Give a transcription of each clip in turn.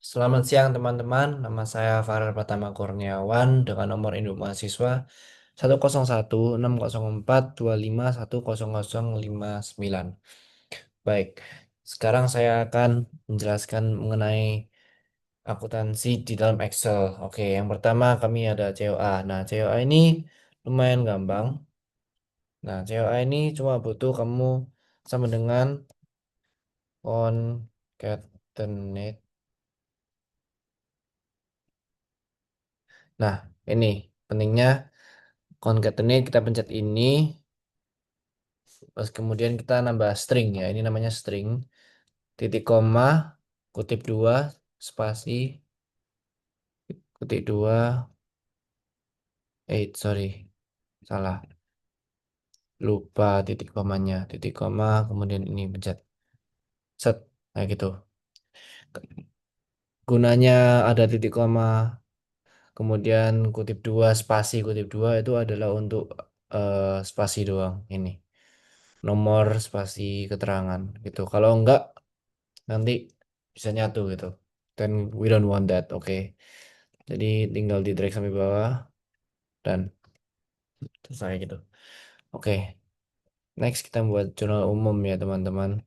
Selamat siang teman-teman, nama saya Farel Pratama Kurniawan dengan nomor induk mahasiswa 101604425100059. Baik, sekarang saya akan menjelaskan mengenai akuntansi di dalam Excel. Oke, yang pertama kami ada COA. Nah, COA ini lumayan gampang. Nah, COA ini cuma butuh kamu sama dengan concatenate. Nah, ini pentingnya concatenate kita pencet ini. Terus kemudian kita nambah string ya. Ini namanya string. Titik koma, kutip dua, spasi, kutip dua, sorry. Salah. Lupa titik komanya. Titik koma, kemudian ini pencet. Set. Nah gitu. Gunanya ada titik koma, kemudian kutip dua, spasi, kutip dua itu adalah untuk spasi doang. Ini. Nomor spasi keterangan gitu. Kalau enggak, nanti bisa nyatu gitu. Then we don't want that, oke. Jadi tinggal di drag sampai bawah dan selesai gitu. Oke, next kita buat jurnal umum ya teman-teman.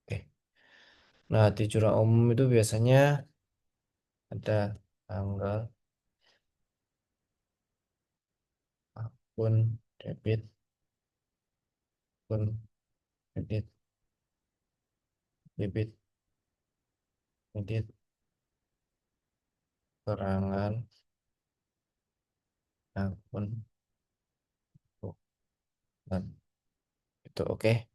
Oke. Nah, di jurnal umum itu biasanya ada tanggal, akun, debit, akun, kredit, debit, kredit, perangan, akun, dan itu oke.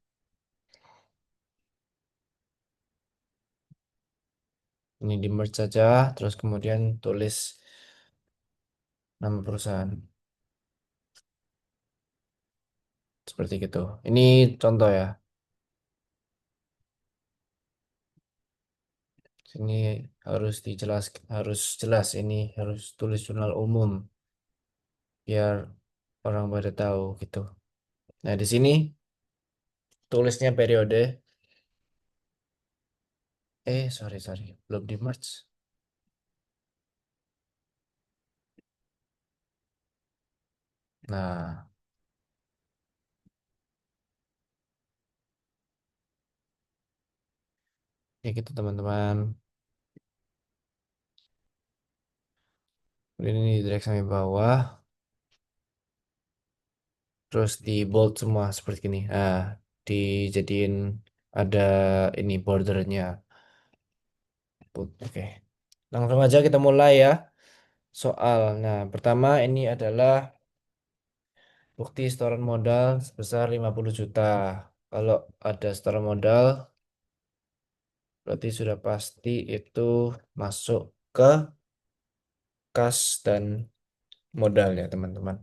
Ini di merge saja, terus kemudian tulis nama perusahaan seperti gitu. Ini contoh ya. Sini harus jelas ini harus tulis jurnal umum biar orang pada tahu gitu. Nah, di sini tulisnya periode. Sorry, belum di merge. Nah, ya gitu teman-teman. Kemudian ini drag sampai bawah, terus di bold semua seperti ini. Nah, dijadiin ada ini bordernya. Oke. Langsung aja kita mulai ya. Soal. Nah, pertama ini adalah bukti setoran modal sebesar 50 juta. Kalau ada setoran modal, berarti sudah pasti itu masuk ke kas dan modal ya, teman-teman.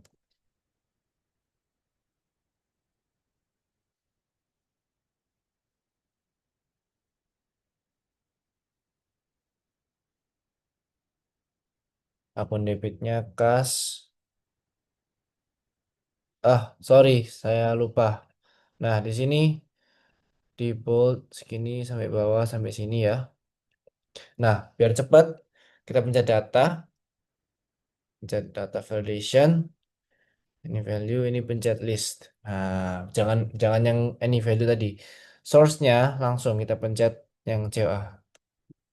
Akun debitnya kas. Sorry, saya lupa. Nah, di sini di bold segini sampai bawah sampai sini ya. Nah, biar cepat, kita pencet data validation. Ini value, ini pencet list. Nah, jangan jangan yang any value tadi. Source-nya langsung kita pencet yang COA.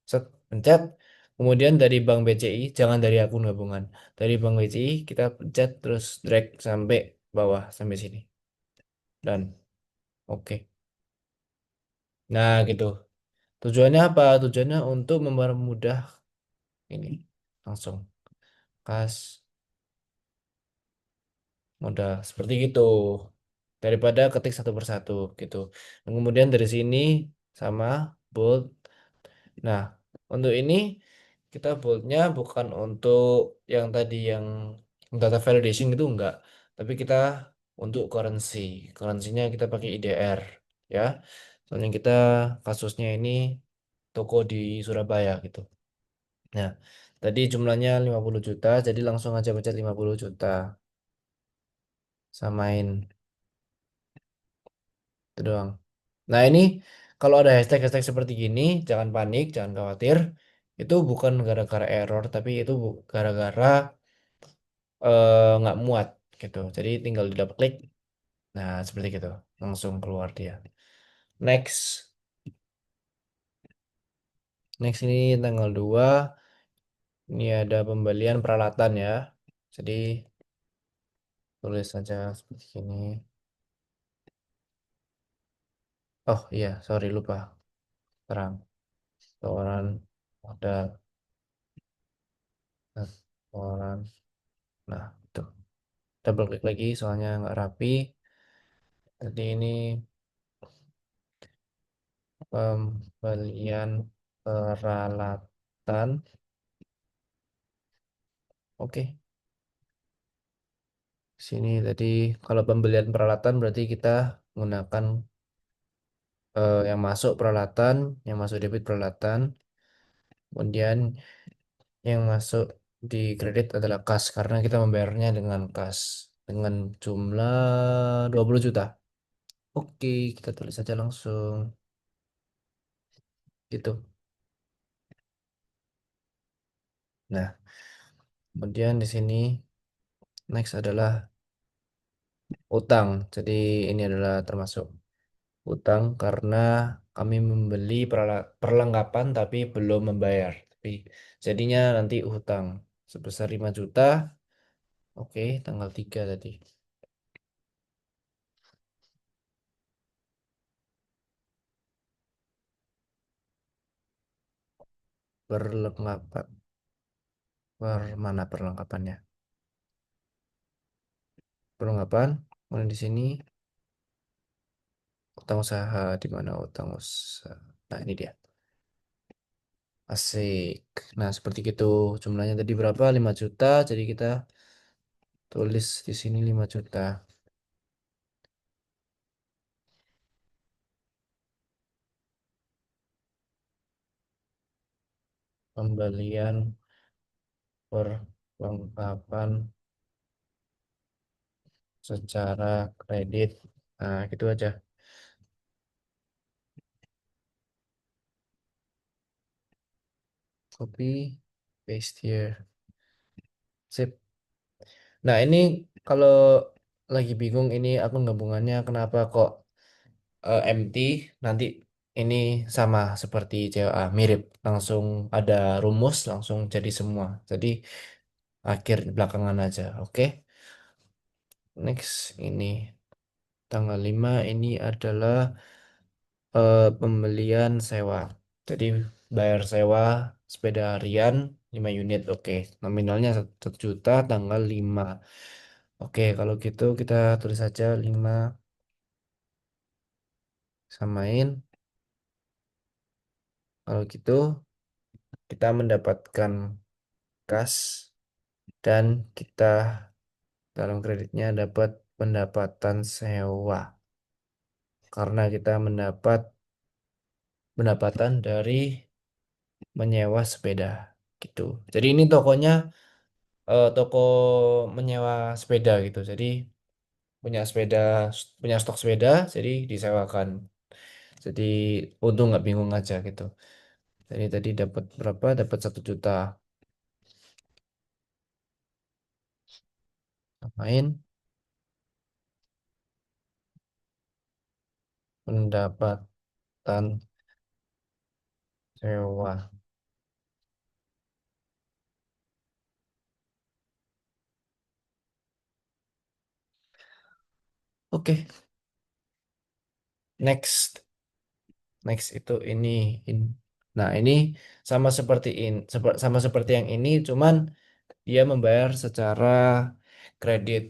Set, pencet. Kemudian dari Bank BCI, jangan dari akun gabungan. Dari Bank BCI kita pencet terus drag sampai bawah sampai sini. Dan oke. Nah, gitu. Tujuannya apa? Tujuannya untuk mempermudah ini. Langsung kas modal seperti gitu. Daripada ketik satu persatu gitu. Dan kemudian dari sini sama bold. Nah, untuk ini kita boldnya bukan untuk yang tadi yang data validation itu enggak, tapi kita untuk currency. Currency-nya kita pakai IDR ya. Soalnya kita kasusnya ini toko di Surabaya gitu. Nah, tadi jumlahnya 50 juta, jadi langsung aja pencet 50 juta. Samain itu doang. Nah, ini kalau ada hashtag-hashtag seperti gini, jangan panik, jangan khawatir. Itu bukan gara-gara error, tapi itu gara-gara nggak muat gitu. Jadi tinggal di double klik. Nah, seperti gitu. Langsung keluar dia. Next. Next ini tanggal 2. Ini ada pembelian peralatan ya. Jadi tulis saja seperti ini. Oh iya, sorry lupa. Terang. Setoran modal. Setoran. Nah, itu. Double klik lagi soalnya nggak rapi. Jadi ini pembelian peralatan. Oke. Sini tadi kalau pembelian peralatan berarti kita menggunakan yang masuk debit peralatan, kemudian yang masuk di kredit adalah kas karena kita membayarnya dengan kas dengan jumlah 20 juta. Oke, kita tulis saja langsung gitu. Nah, kemudian di sini next adalah utang. Jadi ini adalah termasuk utang karena kami membeli perlengkapan tapi belum membayar. Tapi jadinya nanti utang sebesar 5 juta. Oke, tanggal 3 tadi. Perlengkapan. Mana perlengkapannya? Perlengkapan. Kemudian di sini utang usaha di mana utang usaha. Nah, ini dia. Asik. Nah, seperti itu. Jumlahnya tadi berapa? 5 juta. Jadi kita tulis di sini 5 juta. Pembelian perlengkapan secara kredit. Nah, gitu aja. Copy, paste here. Sip. Nah, ini kalau lagi bingung ini aku gabungannya kenapa kok empty, nanti ini sama seperti COA, mirip. Langsung ada rumus, langsung jadi semua. Jadi akhir belakangan aja, oke? Next, ini tanggal 5 ini adalah pembelian sewa. Jadi bayar sewa sepeda harian 5 unit. Oke, nominalnya 1 juta tanggal 5. Oke, kalau gitu kita tulis saja 5 samain. Kalau gitu kita mendapatkan kas dan kita dalam kreditnya dapat pendapatan sewa karena kita mendapat pendapatan dari menyewa sepeda gitu. Jadi ini tokonya toko menyewa sepeda gitu. Jadi punya sepeda, punya stok sepeda, jadi disewakan. Jadi untung nggak bingung aja gitu. Jadi tadi dapat berapa? Dapat 1 juta. Main pendapatan sewa. Oke, next. Next itu ini. Nah, ini sama seperti sama seperti yang ini, cuman dia membayar secara kredit.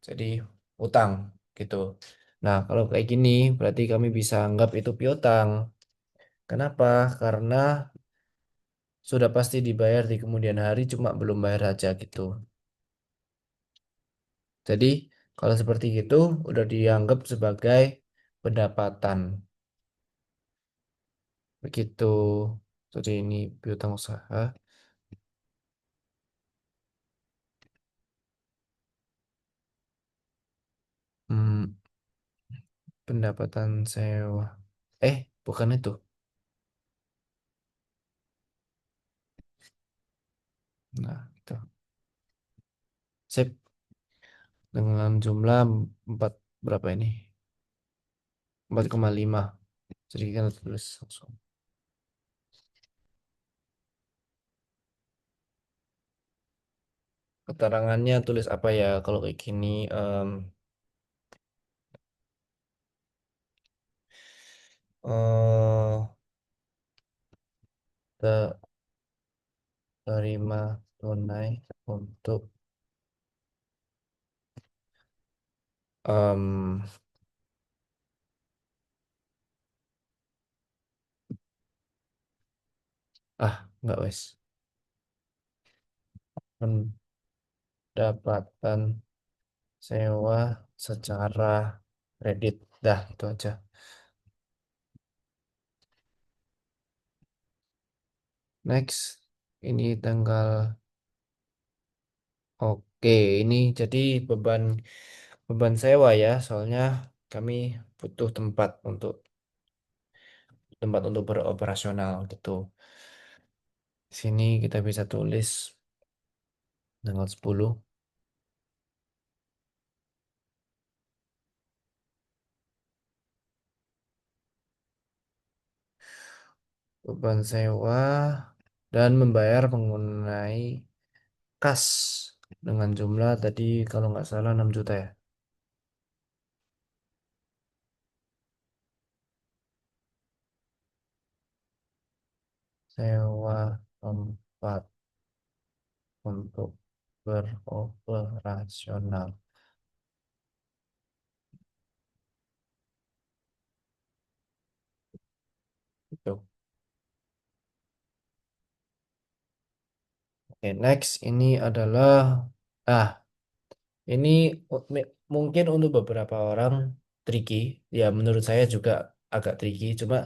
Jadi utang gitu. Nah, kalau kayak gini berarti kami bisa anggap itu piutang. Kenapa? Karena sudah pasti dibayar di kemudian hari, cuma belum bayar aja gitu. Jadi kalau seperti itu udah dianggap sebagai pendapatan. Begitu. Jadi ini piutang usaha. Hmm, pendapatan sewa. Eh, bukan itu. Nah, itu. Sip. Dengan jumlah 4 berapa ini? 4,5. Jadi kita tulis langsung. Keterangannya tulis apa ya kalau kayak gini? Eh, terima tunai untuk em, nggak wes, pendapatan sewa secara kredit. Dah, itu aja. Next, ini tanggal. Oke, ini jadi beban beban sewa ya, soalnya kami butuh tempat untuk beroperasional gitu. Sini kita bisa tulis tanggal 10 beban sewa dan membayar menggunakan kas dengan jumlah tadi kalau nggak salah 6 juta ya. Sewa tempat untuk beroperasional. Itu. Oke, next ini adalah ah ini mungkin untuk beberapa orang tricky. Ya, menurut saya juga agak tricky. Cuma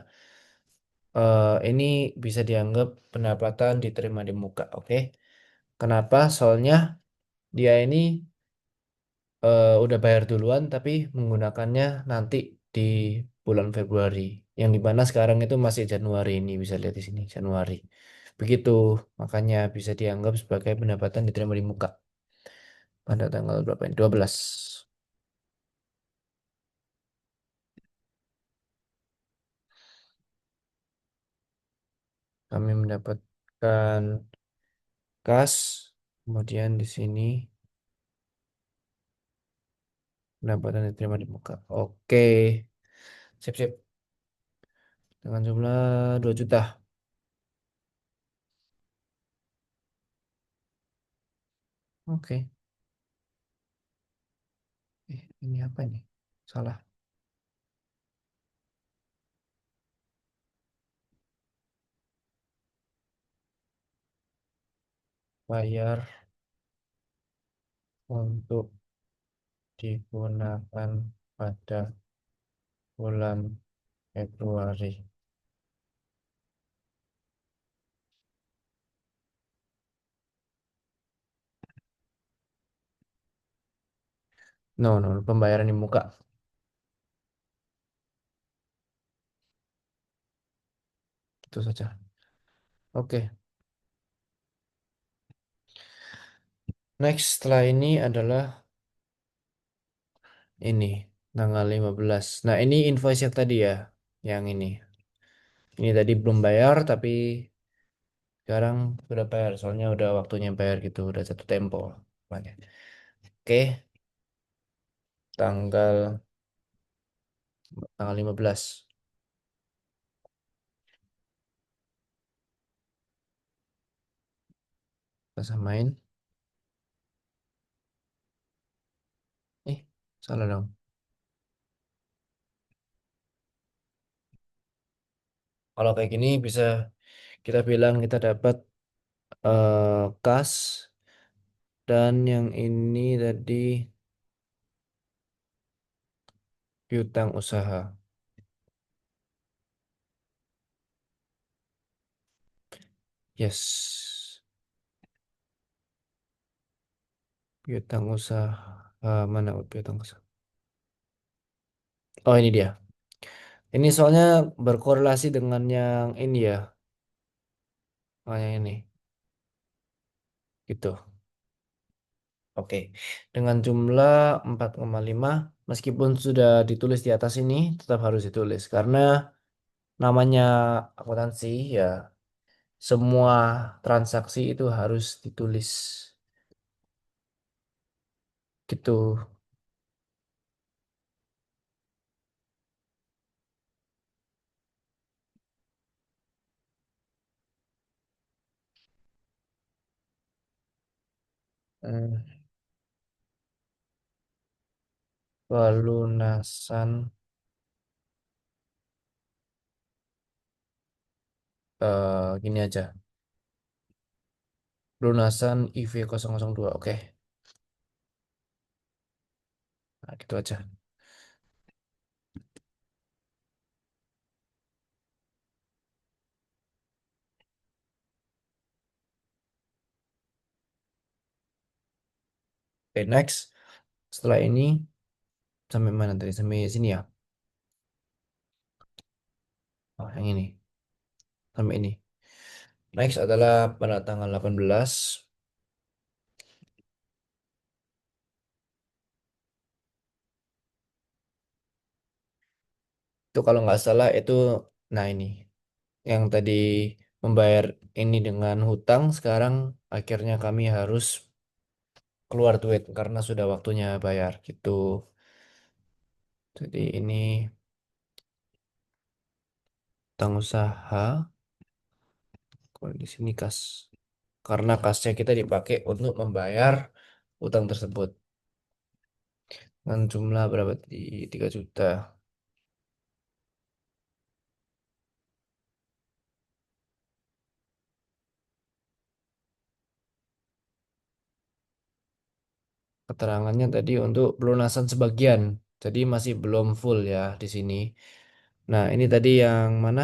ini bisa dianggap pendapatan diterima di muka. Oke, kenapa? Soalnya dia ini udah bayar duluan, tapi menggunakannya nanti di bulan Februari. Yang dimana sekarang itu masih Januari ini bisa lihat di sini Januari. Begitu, makanya bisa dianggap sebagai pendapatan diterima di muka pada tanggal berapa ini? 12. Kami mendapatkan kas, kemudian di sini pendapatan diterima di muka. Oke, sip-sip. Dengan jumlah 2 juta. Oke. Ini apa ini? Salah. Bayar untuk digunakan pada bulan Februari. No, no, pembayaran di muka. Itu saja. Oke. Next setelah ini adalah ini tanggal 15. Nah, ini invoice yang tadi ya, yang ini. Ini tadi belum bayar tapi sekarang sudah bayar. Soalnya udah waktunya bayar gitu, udah jatuh tempo. Makanya. Oke, tanggal tanggal 15. Kita samain. Eh, salah dong. Kalau kayak gini bisa kita bilang kita dapat kas dan yang ini tadi piutang usaha. Yes. Piutang usaha. Mana piutang usaha? Oh, ini dia. Ini soalnya berkorelasi dengan yang ini ya. Oh, yang ini. Gitu. Oke. Dengan jumlah 4,5, meskipun sudah ditulis di atas ini, tetap harus ditulis. Karena namanya akuntansi ya, semua transaksi itu harus ditulis. Gitu. Hmm, Pelunasan gini aja. Pelunasan IV002. Oke. Nah, gitu aja. Oke, next. Setelah ini sampai mana tadi? Sampai sini ya. Oh, yang ini. Sampai ini. Next adalah pada tanggal 18. Itu kalau nggak salah itu, nah ini. Yang tadi membayar ini dengan hutang, sekarang akhirnya kami harus keluar duit karena sudah waktunya bayar gitu. Jadi ini hutang usaha, kalau di sini kas. Karena kasnya kita dipakai untuk membayar utang tersebut. Dengan jumlah berapa di 3 juta. Keterangannya tadi untuk pelunasan sebagian. Jadi masih belum full ya di sini. Nah, ini tadi yang mana?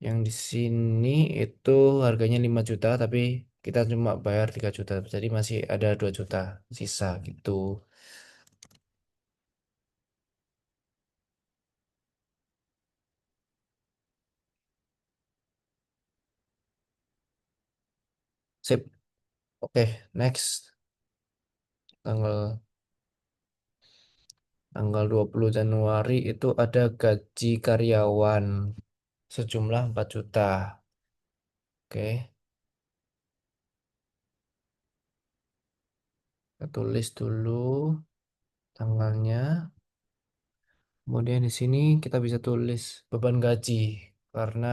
Yang di sini itu harganya 5 juta tapi kita cuma bayar 3 juta. Jadi masih ada 2 juta sisa gitu. Sip. Oke, next. Tanggal tanggal 20 Januari itu ada gaji karyawan sejumlah 4 juta. Oke, kita tulis dulu tanggalnya. Kemudian di sini kita bisa tulis beban gaji karena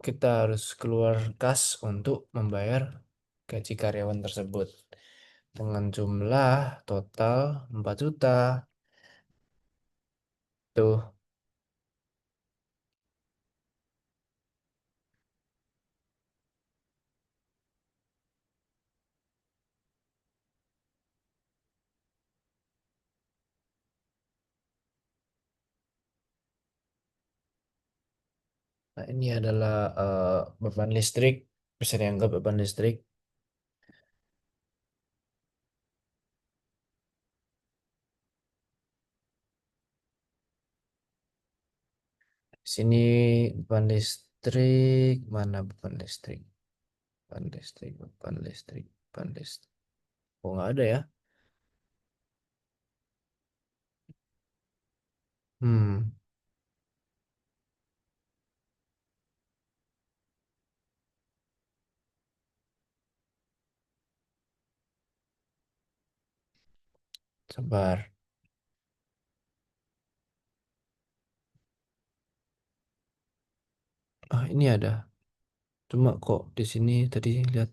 kita harus keluar kas untuk membayar gaji karyawan tersebut dengan jumlah total 4 juta. Tuh, nah ini adalah beban listrik, bisa dianggap beban listrik. Di sini beban listrik, mana beban listrik? Beban listrik, beban listrik, beban listrik. Oh, nggak ada ya? Hmm, Sabar. Ah, ini ada. Cuma kok di sini tadi lihat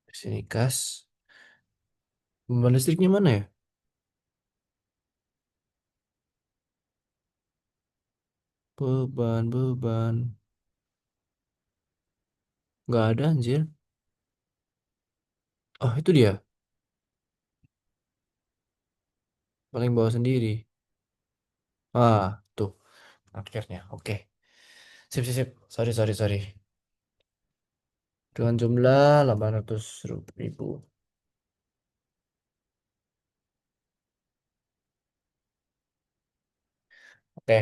di sini kas. Beban listriknya mana ya? Beban. Nggak ada anjir. Oh, itu dia. Paling bawah sendiri. Ah, tuh. Akhirnya. Oke. Sip, sip, sip. Sorry, sorry, sorry. Dengan jumlah 800.000. Oke.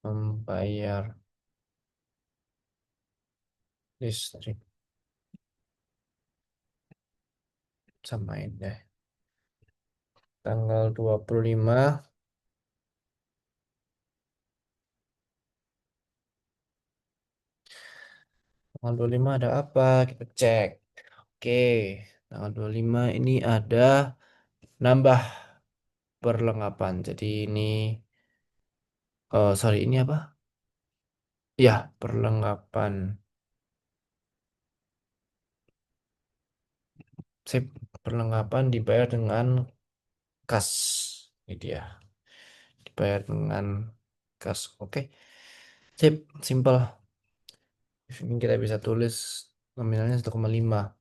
Membayar listrik. Samain deh. Tanggal 25. Tanggal 25 ada apa? Kita cek. Oke. Tanggal 25 ini ada nambah perlengkapan. Jadi ini, oh sorry, ini apa? Ya, perlengkapan. Sip, perlengkapan dibayar dengan kas. Ini dia. Dibayar dengan kas. Oke. Sip, simple. Ini kita bisa tulis nominalnya 1,5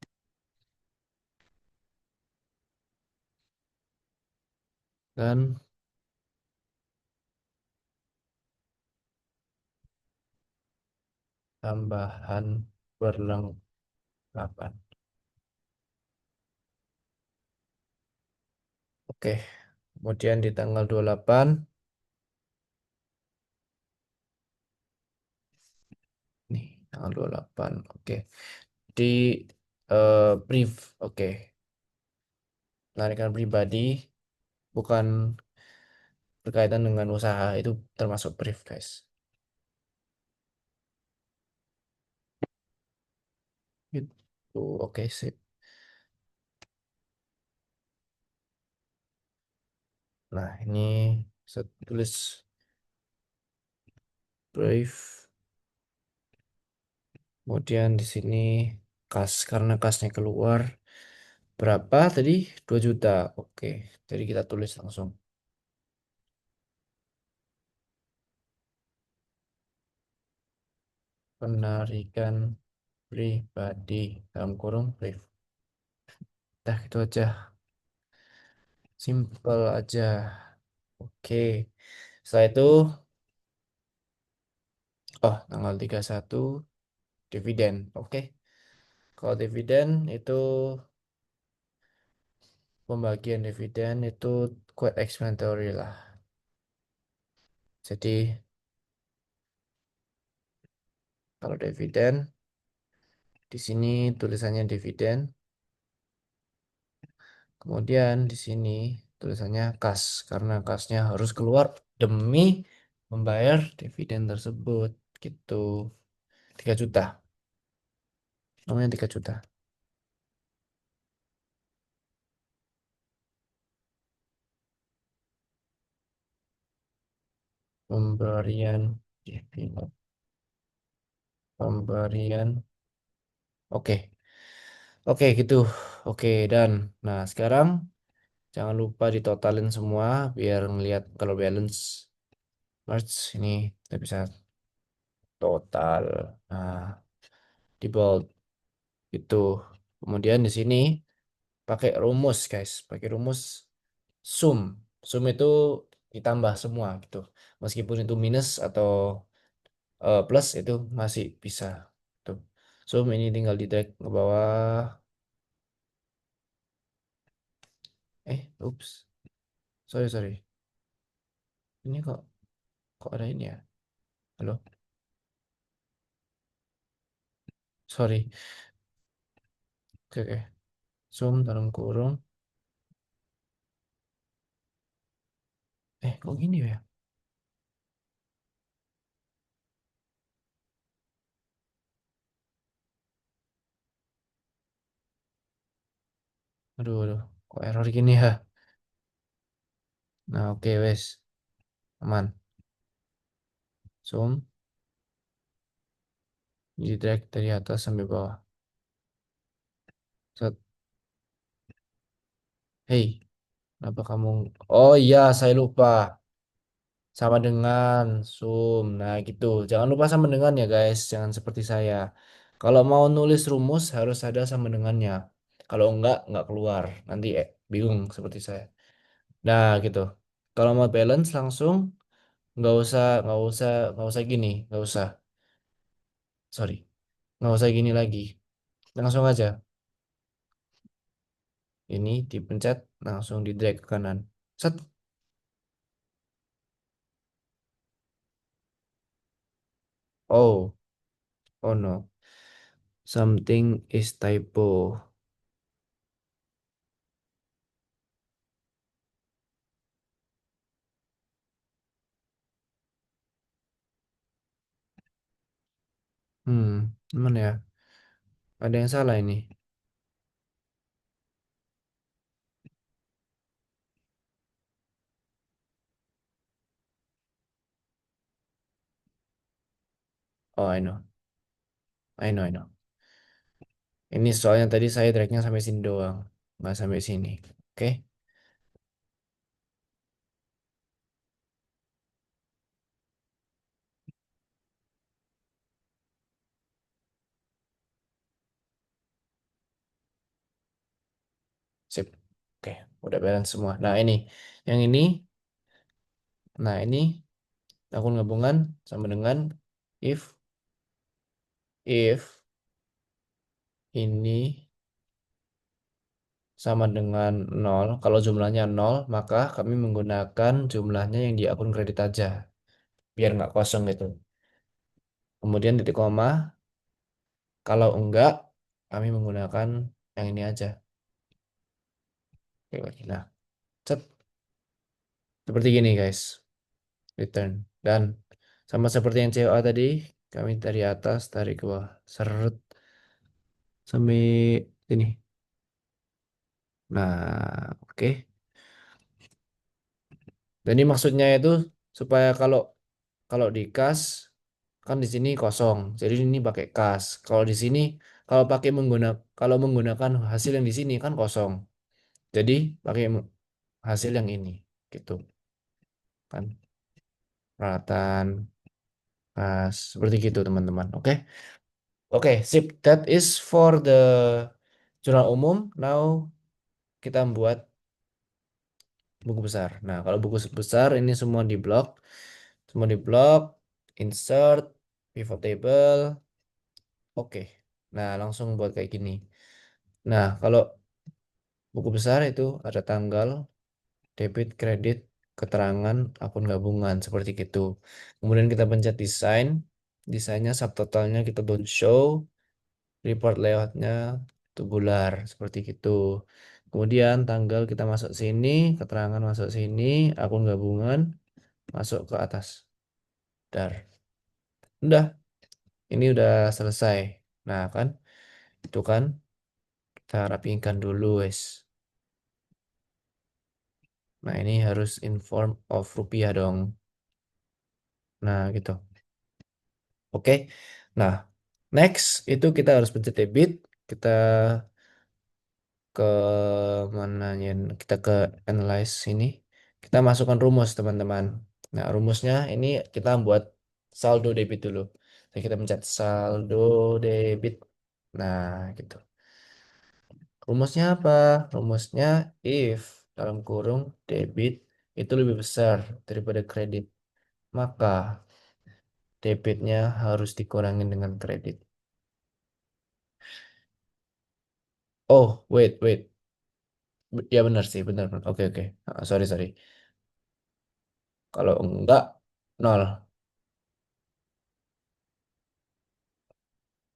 dan tambahan perlengkapan. Oke. Kemudian di tanggal 28 nih, tanggal 28. Oke. Di brief. Oke. Penarikan pribadi bukan berkaitan dengan usaha itu termasuk brief, guys. Gitu. Oke, sip. Nah, ini saya tulis brief. Kemudian di sini kas, karena kasnya keluar berapa tadi? 2 juta. Oke, jadi kita tulis langsung penarikan pribadi dalam kurung brief. Dah gitu aja. Simple aja. Oke. Setelah itu, oh tanggal 31 dividen. Oke. Kalau dividen itu pembagian dividen itu quite explanatory lah. Jadi kalau dividen di sini tulisannya dividen, kemudian di sini tulisannya kas karena kasnya harus keluar demi membayar dividen tersebut gitu. 3 juta. Namanya 3 juta. Pemberian dividen. Pemberian. Oke. Oke gitu. Oke dan nah sekarang jangan lupa ditotalin semua biar ngelihat kalau balance merge ini kita bisa total. Nah, di bold itu. Kemudian di sini pakai rumus, guys. Pakai rumus sum. Sum itu ditambah semua gitu. Meskipun itu minus atau plus itu masih bisa. Tuh. Sum ini tinggal di drag ke bawah. Ups. Sorry, sorry. Ini kok ada ini ya? Halo. Sorry. Oke, oke. Sum dalam kurung. Kok gini ya? Aduh, aduh. Kok error gini ya? Nah, oke, wes. Aman. Zoom. Di drag dari atas sampai bawah. Set. Hey, kenapa kamu? Oh iya, saya lupa. Sama dengan zoom. Nah, gitu. Jangan lupa sama dengan ya, guys. Jangan seperti saya. Kalau mau nulis rumus harus ada sama dengannya. Kalau enggak keluar. Nanti bingung seperti saya. Nah, gitu. Kalau mau balance langsung nggak usah gini, nggak usah. Sorry, nggak usah gini lagi. Langsung aja. Ini dipencet, langsung di drag ke kanan. Set. Oh, oh no. Something is typo. Mana ya? Ada yang salah ini. Oh, I know. I know, I know. Ini soalnya tadi saya dragnya sampai sini doang, nggak sampai sini. Oke, sip. Oke, udah balance semua. Nah ini, yang ini, nah ini akun gabungan sama dengan if if ini sama dengan nol. Kalau jumlahnya nol, maka kami menggunakan jumlahnya yang di akun kredit aja, biar nggak kosong gitu. Kemudian titik koma. Kalau enggak, kami menggunakan yang ini aja. Oke, nah, set. Seperti gini guys, return. Dan sama seperti yang COA tadi, kami dari atas tarik ke bawah, seret sampai sini. Nah, oke. Dan ini maksudnya itu supaya kalau kalau di kas kan di sini kosong, jadi ini pakai kas. Kalau di sini kalau menggunakan hasil yang di sini kan kosong, jadi pakai hasil yang ini, gitu kan. Peralatan kas seperti gitu teman-teman. Oke. Oke, sip. That is for the jurnal umum. Now kita membuat buku besar. Nah, kalau buku besar ini semua di blok, insert, pivot table. Oke. Nah, langsung buat kayak gini. Nah, kalau buku besar itu ada tanggal, debit, kredit, keterangan, akun gabungan seperti gitu. Kemudian kita pencet desain. Desainnya subtotalnya kita don't show. Report layoutnya tubular seperti gitu. Kemudian tanggal kita masuk sini, keterangan masuk sini, akun gabungan masuk ke atas. Dar. Udah, ini udah selesai. Nah kan, itu kan kita rapikan dulu, wes. Nah ini harus in form of rupiah dong. Nah gitu. Oke. Nah, next itu kita harus pencet debit. Kita ke mana ya? Kita ke analyze ini. Kita masukkan rumus, teman-teman. Nah, rumusnya ini kita buat saldo debit dulu. Jadi kita pencet saldo debit. Nah, gitu. Rumusnya apa? Rumusnya if dalam kurung debit itu lebih besar daripada kredit, maka debitnya harus dikurangin dengan kredit. Oh, wait. Ya benar sih, benar. Oke, oke. Sorry, sorry. Kalau enggak, nol.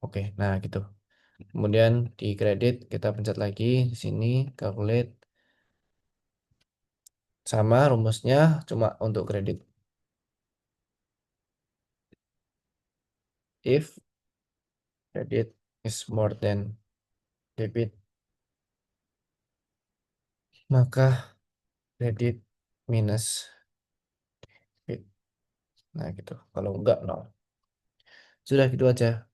Oke, nah gitu. Kemudian di kredit kita pencet lagi di sini calculate sama rumusnya cuma untuk kredit. If credit is more than debit, maka kredit minus debit. Nah gitu. Kalau enggak nol. Sudah gitu aja.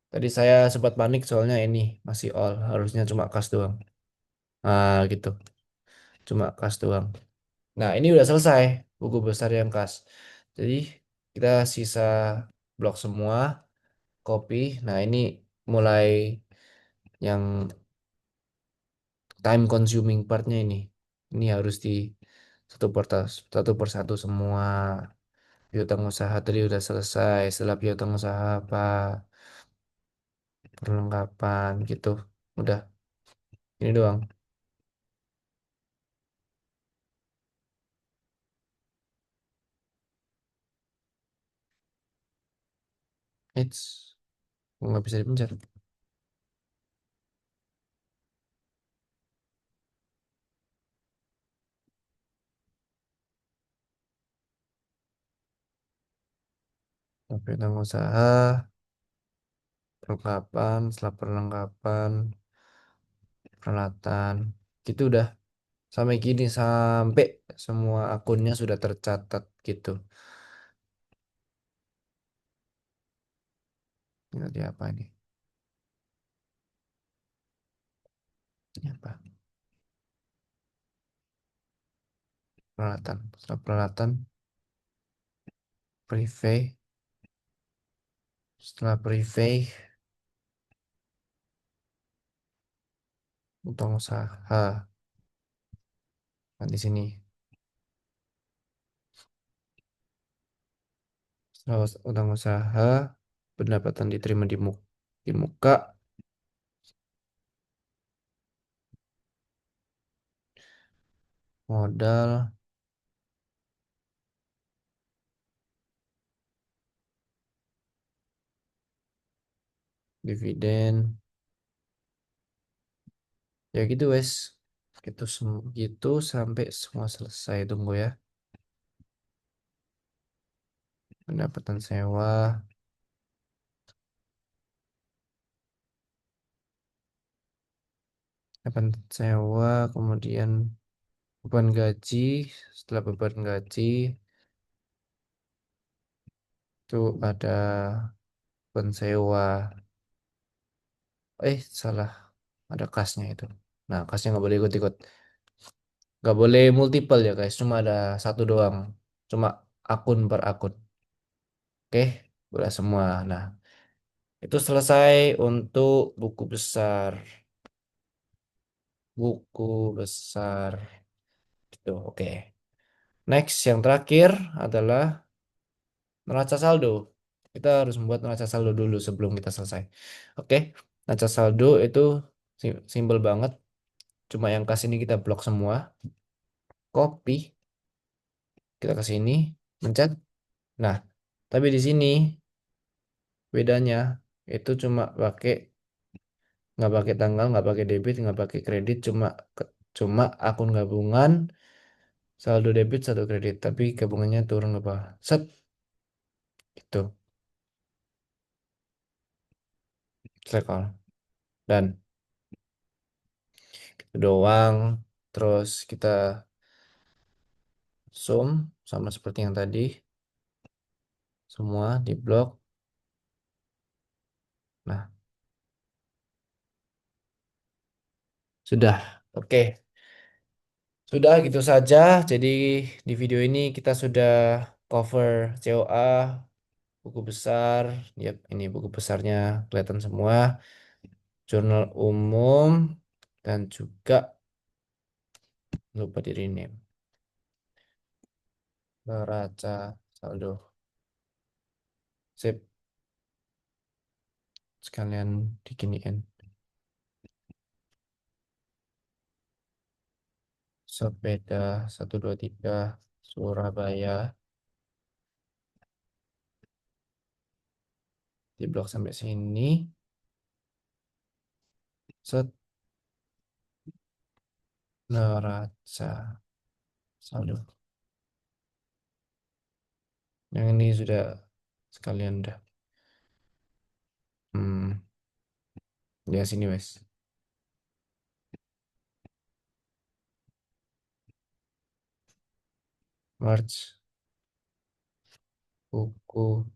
Tadi saya sempat panik soalnya ini masih all, harusnya cuma kas doang. Nah gitu. Cuma kas doang. Nah, ini udah selesai buku besar yang kas. Jadi kita sisa blok semua. copy. Nah, ini mulai yang time consuming partnya ini. Ini harus di satu persatu semua piutang usaha tadi udah selesai. Setelah piutang usaha apa perlengkapan gitu. Udah ini doang. It's nggak bisa dipencet. Piutang usaha, perlengkapan, setelah perlengkapan, peralatan. Gitu udah sampai gini sampai semua akunnya sudah tercatat gitu. Ini tadi apa ini? Ini apa? Peralatan. Setelah peralatan, preview. Setelah preview, utang usaha. Nah, di sini. Setelah utang usaha, pendapatan diterima di muka, modal, dividen. Ya gitu wes. Gitu sampai semua selesai. Tunggu ya. Pendapatan sewa, pendapatan sewa, kemudian beban gaji. Setelah beban gaji, itu ada beban sewa. Salah. Ada kasnya itu. Nah, kasnya nggak boleh ikut-ikut. Nggak boleh multiple ya guys. Cuma ada satu doang. Cuma akun per akun. Oke, udah semua. Nah, itu selesai untuk buku besar. Buku besar. Itu oke. Next, yang terakhir adalah neraca saldo. Kita harus membuat neraca saldo dulu sebelum kita selesai. Oke, neraca saldo itu simpel banget. Cuma yang kasih ini kita blok semua. Copy, kita ke sini, mencet. Nah, tapi di sini bedanya itu cuma nggak pakai tanggal, nggak pakai debit, nggak pakai kredit, cuma akun gabungan saldo debit satu kredit, tapi gabungannya turun apa? Set, itu select all. Dan itu doang. Terus kita zoom sama seperti yang tadi, semua di blok. Nah, sudah. Oke, sudah gitu saja. Jadi di video ini kita sudah cover COA, buku besar. Yap, ini buku besarnya kelihatan semua. Jurnal umum dan juga lupa di rename. Neraca saldo. Sip, sekalian diginiin. Sepeda 123 Surabaya di blok sampai sini. Set, neraca saldo. Yang ini sudah sekalian udah. Hmm, ya sini wes. March buku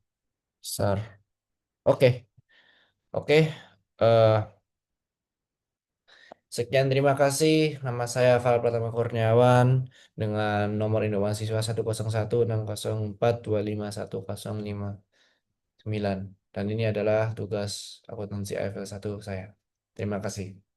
besar. Oke, oke. Eh, Sekian terima kasih. Nama saya Fal Pratama Kurniawan dengan nomor induk mahasiswa 1016014251059. Dan ini adalah tugas akuntansi IFL 1 saya. Terima kasih.